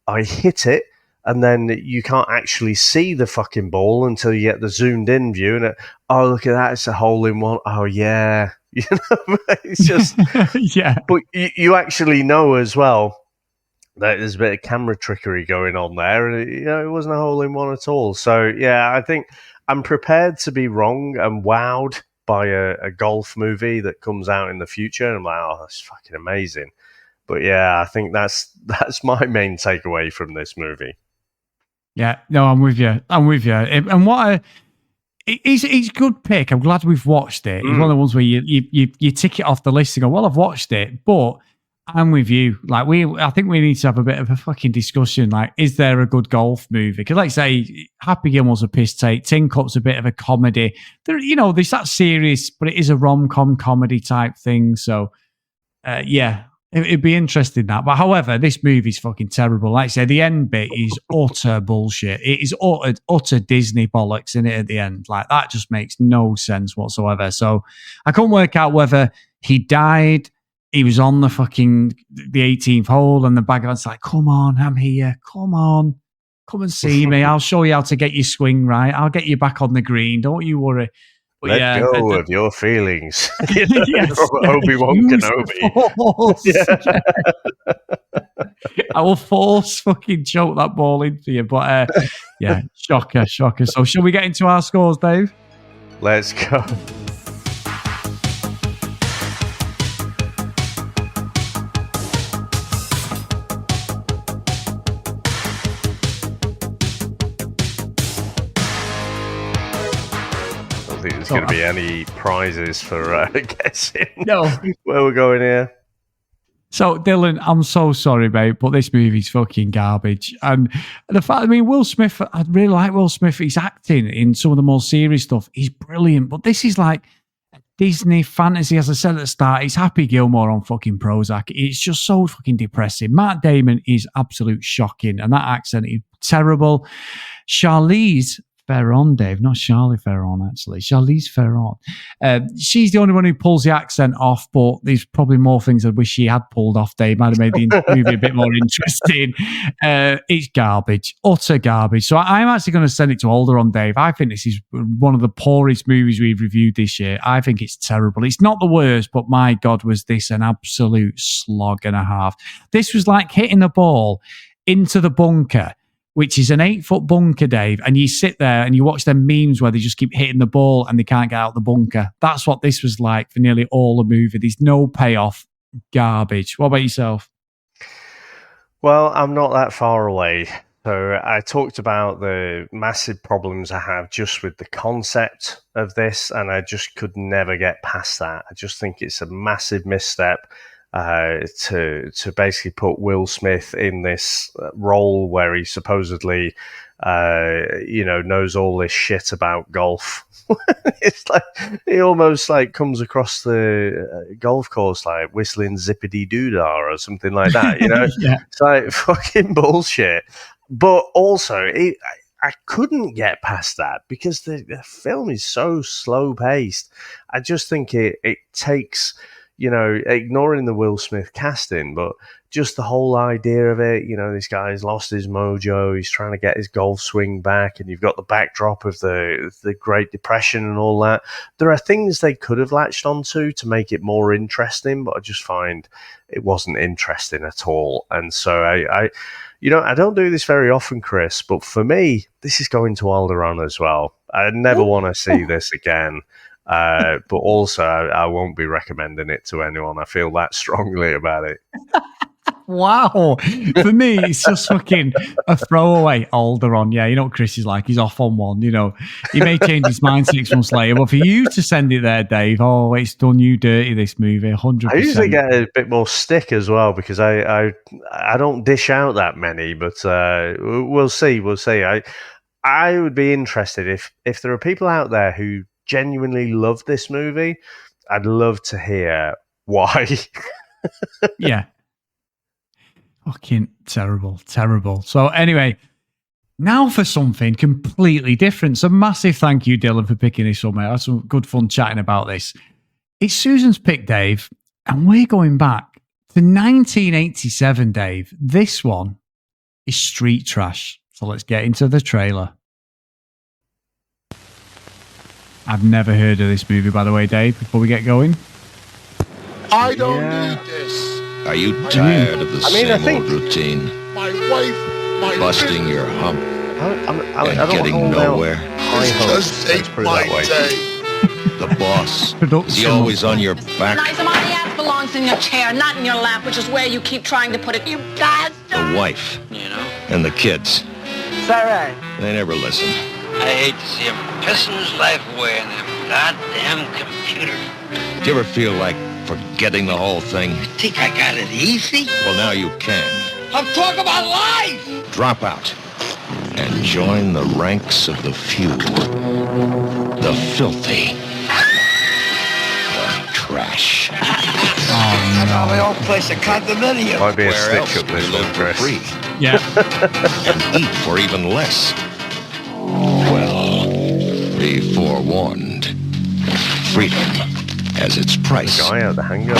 I hit it, and then you can't actually see the fucking ball until you get the zoomed in view. And oh, look at that, it's a hole in one. Oh, yeah. It's just, yeah. But you actually know as well, there's a bit of camera trickery going on there, and it wasn't a hole in one at all. So yeah, I think I'm prepared to be wrong and wowed by a golf movie that comes out in the future. And I'm like, oh, that's fucking amazing. But yeah, I think that's my main takeaway from this movie. Yeah, no, I'm with you. And what he's a good pick. I'm glad we've watched it. He's one of the ones where you tick it off the list and go, well, I've watched it, but I'm with you. Like I think we need to have a bit of a fucking discussion. Like, is there a good golf movie? Because, like, say, Happy Gilmore's a piss take. Tin Cup's a bit of a comedy. There's that serious, but it is a rom-com comedy type thing. So, yeah, it'd be interesting that. But however, this movie's fucking terrible. Like I say, the end bit is utter bullshit. It is utter Disney bollocks in it at the end. Like, that just makes no sense whatsoever. So, I couldn't work out whether he died. He was on the 18th hole, and the Bagger Vance's like, come on, I'm here. Come on. Come and see me. I'll show you how to get your swing right. I'll get you back on the green. Don't you worry. But Let go of your feelings. Yes, Obi-Wan Kenobi. Yeah. I will force fucking choke that ball into you. But yeah, shocker. So shall we get into our scores, Dave? Let's go. There's going to be any prizes for guessing where we're going here. So, Dylan, I'm so sorry, mate, but this movie's fucking garbage. And the fact, Will Smith, I really like Will Smith. He's acting in some of the more serious stuff. He's brilliant. But this is like Disney fantasy, as I said at the start. It's Happy Gilmore on fucking Prozac. It's just so fucking depressing. Matt Damon is absolute shocking. And that accent is terrible. Charlize Theron, Dave, not Charlie Theron, actually. Charlize Theron. She's the only one who pulls the accent off, but there's probably more things I wish she had pulled off, Dave. Might have made the movie a bit more interesting. It's garbage, utter garbage. So I'm actually going to send it to Alder Dave. I think this is one of the poorest movies we've reviewed this year. I think it's terrible. It's not the worst, but my God, was this an absolute slog and a half. This was like hitting the ball into the bunker, which is an 8-foot bunker, Dave, and you sit there and you watch them memes where they just keep hitting the ball and they can't get out the bunker. That's what this was like for nearly all the movie. There's no payoff. Garbage. What about yourself? Well, I'm not that far away. So I talked about the massive problems I have just with the concept of this, and I just could never get past that. I just think it's a massive misstep to basically put Will Smith in this role where he supposedly, knows all this shit about golf. It's like he almost like comes across the golf course like whistling zippity doodah or something like that. Yeah. It's like fucking bullshit. But also, I couldn't get past that because the film is so slow paced. I just think it takes, ignoring the Will Smith casting, but just the whole idea of it. This guy's lost his mojo. He's trying to get his golf swing back, and you've got the backdrop of the Great Depression and all that. There are things they could have latched onto to make it more interesting, but I just find it wasn't interesting at all. And so I don't do this very often, Chris, but for me, this is going to Alderaan as well. I never want to see this again. But also, I won't be recommending it to anyone. I feel that strongly about it. Wow. For me, it's just fucking a throwaway Alderaan. Yeah, you know what Chris is like. He's off on one. He may change his mind 6 months later, but for you to send it there, Dave, it's done you dirty, this movie, 100%. I usually get a bit more stick as well because I don't dish out that many, but we'll see. I would be interested if there are people out there who genuinely love this movie. I'd love to hear why. Yeah. Fucking terrible. So anyway, now for something completely different. So massive thank you, Dylan, for picking this up, mate. I had some good fun chatting about this. It's Susan's pick, Dave, and we're going back to 1987, Dave. This one is Street Trash. So let's get into the trailer. I've never heard of this movie, by the way, Dave, before we get going. I don't need this. Are you tired of the same old routine? My wife, busting your hump and getting nowhere? This just ain't my day. The boss, is he always on your back? Nice, my ass belongs in your chair, not in your lap, which is where you keep trying to put it. You guys. The wife, and the kids. Is that right? They never listen. I hate to see him pissing his life away in them goddamn computers. Do you ever feel like forgetting the whole thing? You think I got it easy? Well, now you can. I'm talking about life! Drop out and join the ranks of the few. The filthy. The trash. Oh, no. They all place a condominium. Might be a Where else stick up this do you live one, for Chris. free? Yeah. And eat for even less. Well, be forewarned. Freedom has its price. The guy out the hangar.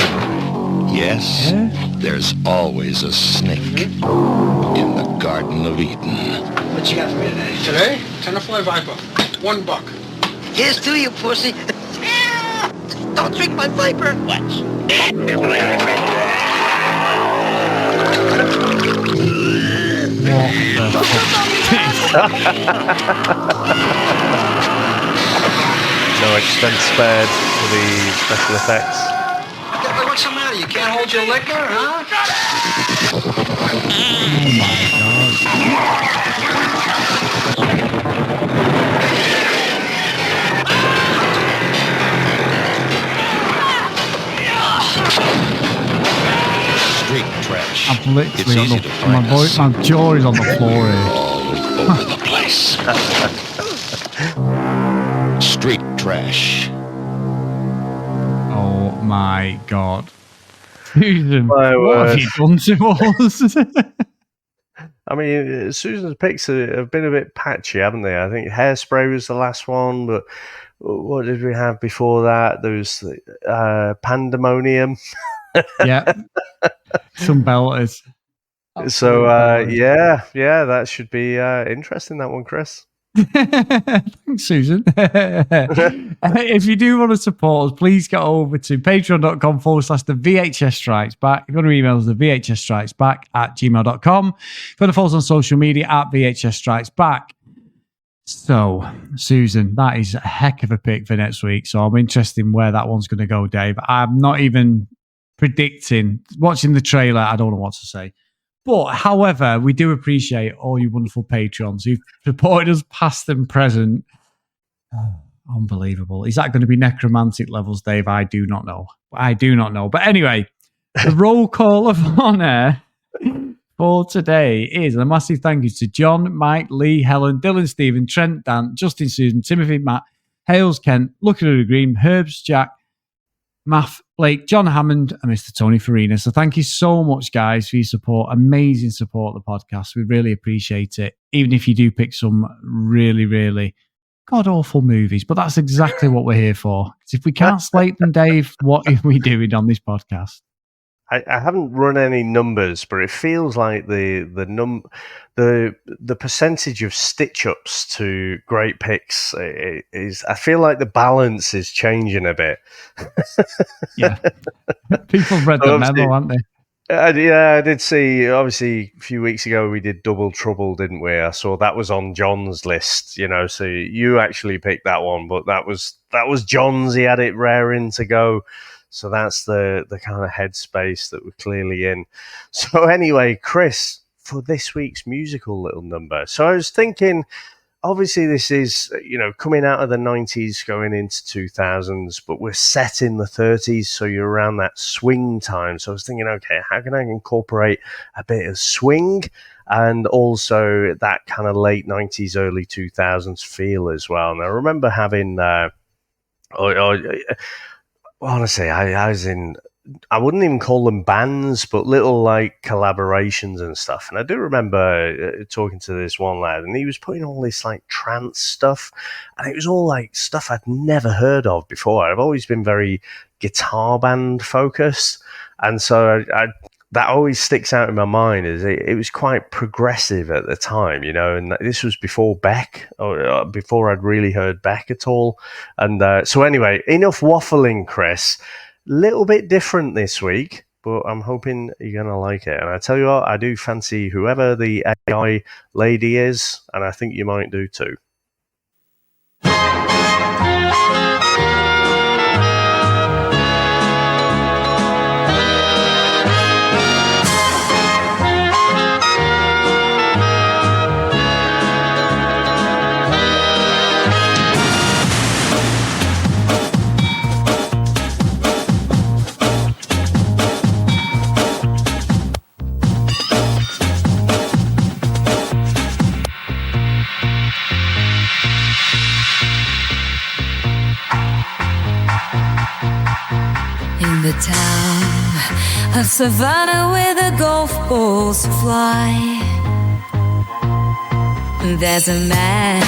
Yes, there's always a snake in the Garden of Eden. What you got for me today? Today, Tenafly Viper, $1. Here's to you, pussy. Don't drink my Viper. Watch. No expense spared for the special effects. What's the matter? You can't hold your liquor, huh? Oh Street trash. I've literally It's easy to find my jaw is on the floor here. all over the place. Street trash. Oh my God. Susan, My what have word. you done to us? I mean, Susan's picks have been a bit patchy, haven't they? I think Hairspray was the last one, but what did we have before that? There was Pandemonium. Yeah. Some belters. So, yeah, that should be interesting, that one, Chris. Thanks, Susan. If you do want to support us, please go over to patreon.com/the VHS Strikes Back. If you want to email us, the VHS Strikes Back @gmail.com. If you want to follow us on social media @VHS Strikes Back. So, Susan, that is a heck of a pick for next week. So I'm interested in where that one's going to go, Dave. I'm not even predicting. Watching the trailer, I don't know what to say. But, however, we do appreciate all you wonderful patrons who've supported us past and present. Unbelievable. Is that going to be necromantic levels, Dave? I do not know. But anyway, the roll call of honor for today is a massive thank you to John, Mike, Lee, Helen, Dylan, Stephen, Trent, Dan, Justin, Susan, Timothy, Matt, Hales, Kent, Looking at the Green, Herbs, Jack, Math, Blake, John Hammond, and Mr. Tony Farina. So thank you so much, guys, for your support. Amazing support of the podcast. We really appreciate it. Even if you do pick some really, really god-awful movies. But that's exactly what we're here for. Because if we can't slate them, Dave, what are we doing on this podcast? I haven't run any numbers, but it feels like the percentage of stitch-ups to great picks is. I feel like the balance is changing a bit. Yeah, people read the memo, haven't they? Yeah, I did see. Obviously, a few weeks ago we did Double Trouble, didn't we? I saw that was on John's list. So you actually picked that one, but that was John's. He had it raring to go. So that's the kind of headspace that we're clearly in. So anyway, Chris, for this week's musical little number. So I was thinking, obviously this is, coming out of the 90s, going into 2000s, but we're set in the 30s. So you're around that swing time. So I was thinking, okay, how can I incorporate a bit of swing and also that kind of late 90s, early 2000s feel as well? And I remember having, honestly, I was in, I wouldn't even call them bands, but little like collaborations and stuff. And I do remember talking to this one lad, and he was putting all this like trance stuff, and it was all like stuff I'd never heard of before. I've always been very guitar band focused, and so that always sticks out in my mind. Is it was quite progressive at the time, and this was before Beck, or before I'd really heard Beck at all. And so anyway, enough waffling, Chris. Little bit different this week, but I'm hoping you're going to like it. And I tell you what, I do fancy whoever the AI lady is, and I think you might do too. In the town of Savannah where the golf balls fly, there's a man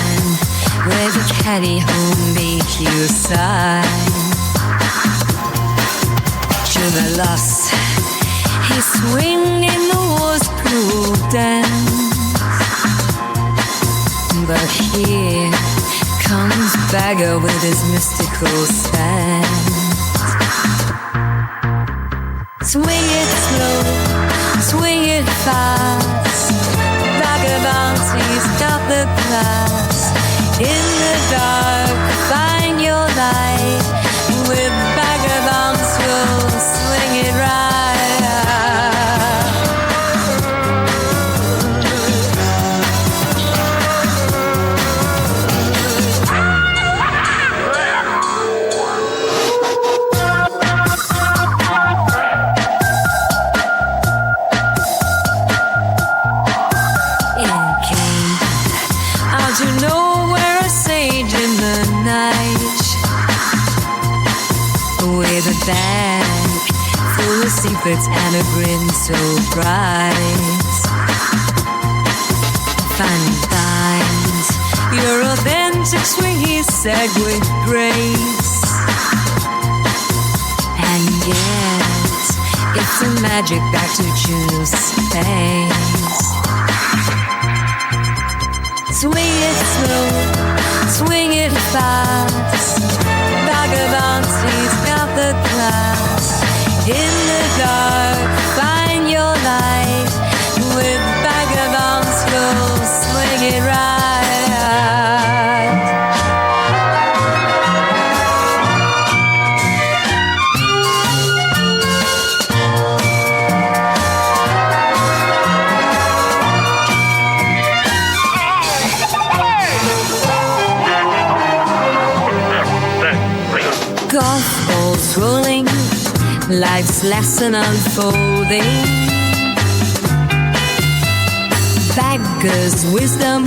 with a caddy home BQ sign. Junuh lost his swing in the war's cruel dance, but here comes Bagger with his mystical stance. Swing it slow, swing it fast. Bagger Vance, he's got the class. In the dark, find your light. With Bagger Vance, you'll swing it right. With a bag full of secrets and a grin so bright, finds your authentic swing, he said with grace. And yet it's a magic back to Junuh's face. Swing it slow, swing it fast. Bagger Vance, he's got the class. In the dark, find your light. With Bagger Vance, you'll swing it right. Golf balls rolling, life's lesson unfolding. Bagger's wisdom,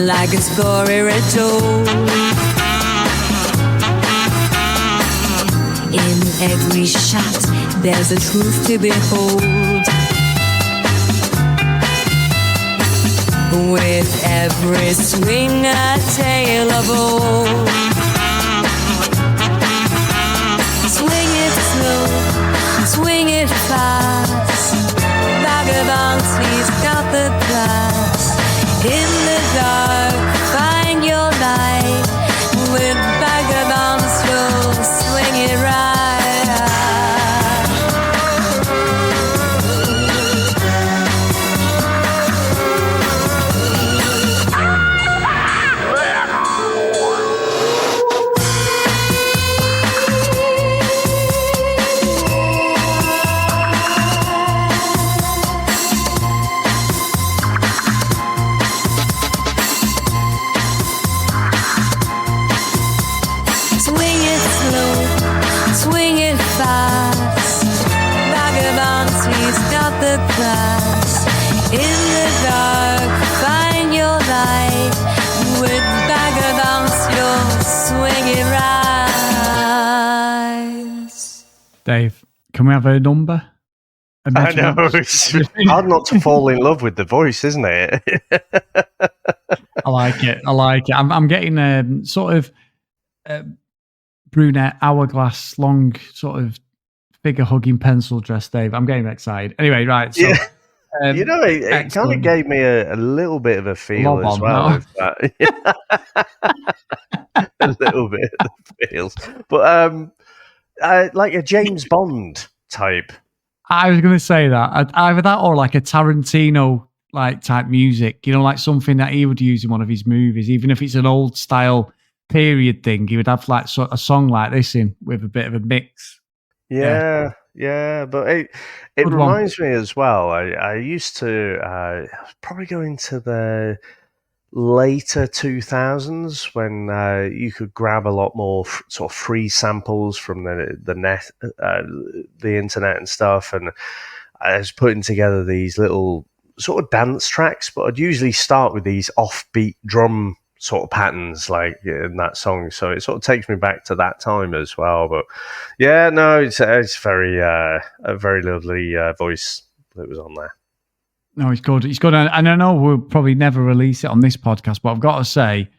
like a story retold. In every shot, there's a truth to behold. With every swing, a tale of old. Swing it slow, swing it fast. Bagger Vance, he's got the class. In the dark, find your light. With Bagger Vance, you'll swing it right. Swing it fast. Bagger Vance, he's got the class. In the dark, find your light. With Bagger Vance, you'll swing it right. Dave, can we have a number? I know, it's hard not to fall in love with the voice, isn't it? I like it. I'm getting sort of brunette, hourglass, long, sort of figure-hugging pencil dress, Dave. I'm getting excited. Anyway, right. So, yeah. It kind of gave me a little bit of a feel as well. Of that. A little bit of the feels. But like a James Bond type. I was going to say that. Either that or like a Tarantino like type music. You know, like something that he would use in one of his movies, even if it's an old style period thing. He would have like a song like this in with a bit of a mix. Yeah, but it reminds me as well. I used to probably go into the later 2000s when you could grab a lot more sort of free samples from the net, the internet and stuff, and I was putting together these little sort of dance tracks, but I'd usually start with these offbeat drum sort of patterns like in that song, so it sort of takes me back to that time as well. But yeah, no, it's very a very lovely voice that was on there. No, it's good. It's good, and I know we'll probably never release it on this podcast, but I've got to say,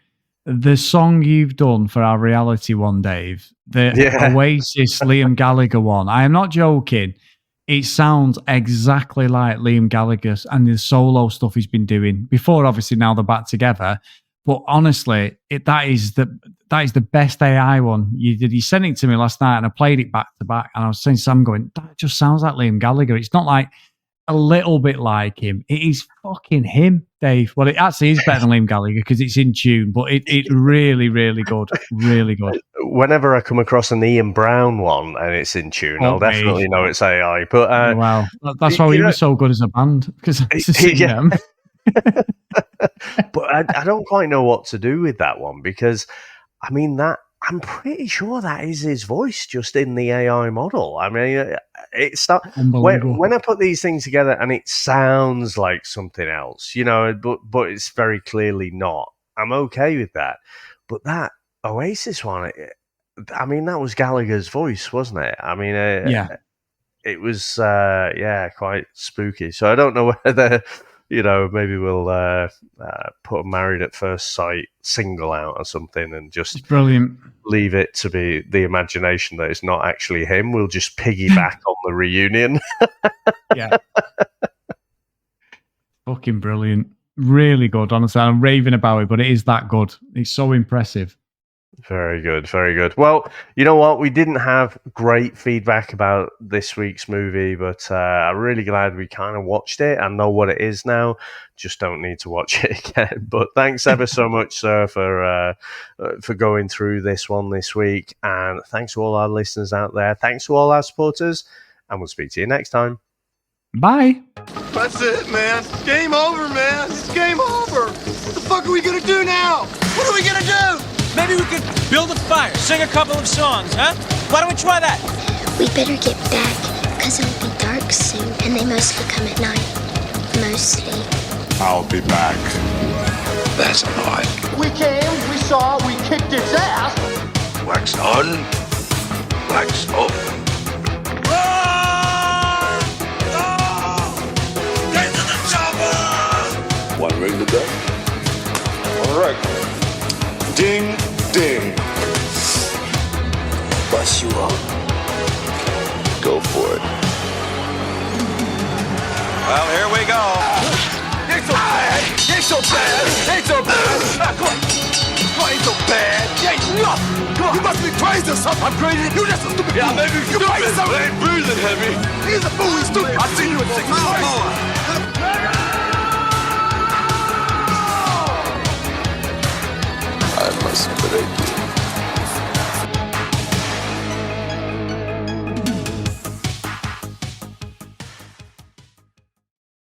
the song you've done for our reality one, Dave, the Oasis Liam Gallagher one, I am not joking. It sounds exactly like Liam Gallagher and the solo stuff he's been doing before. Obviously, now they're back together. But honestly, that is the best AI one you did. You sent it to me last night, and I played it back to back. And I was saying to Sam, going, that just sounds like Liam Gallagher. It's not like a little bit like him. It is fucking him, Dave. Well, it actually is better than Liam Gallagher because it's in tune. But it really, really good, really good. Whenever I come across an Ian Brown one and it's in tune, I'll definitely know it's AI. But wow, that's why we were so good as a band, because it's them. But I don't quite know what to do with that one, because I mean I'm pretty sure that is his voice just in the AI model. I mean, when I put these things together and it sounds like something else, you know, but it's very clearly not. I'm okay with that. But that Oasis one, I mean, that was Gallagher's voice, wasn't it? I mean, it was quite spooky. So I don't know whether, you know, maybe we'll put a Married at First Sight single out or something and just brilliant. Leave it to be the imagination that it's not actually him. We'll just piggyback on the reunion. Yeah. Fucking brilliant. Really good, honestly. I'm raving about it, but it is that good. It's so impressive. Very good, very good. Well, you know what? We didn't have great feedback about this week's movie, but I'm really glad we kind of watched it and know what it is now. Just don't need to watch it again. But thanks ever so much, sir, for going through this one this week. And thanks to all our listeners out there. Thanks to all our supporters. And we'll speak to you next time. Bye. That's it, man. Game over, man. It's game over. What the fuck are we gonna do now? What are we gonna do? Maybe we could Build a fire, sing a couple of songs, huh? Why don't we try that? We better get back, because it'll be dark soon, and they mostly come at night. Mostly. I'll be back. That's not. We came, we saw, we kicked its ass. Wax on, wax off. Get to the chopper! One ring to go. All right. Ding, ding. Bust you up. Go for it. Well, here we go. Ain't so bad. Ain't so bad. Ain't so bad. Come on. Come on, ain't so bad. Ain't nothing. Come on. You must be crazy or something. I'm crazy. You just a stupid fool. Yeah, maybe you stupid. crazy. I ain't breathing heavy. He's a fool. He's stupid. I've seen you in 6 months.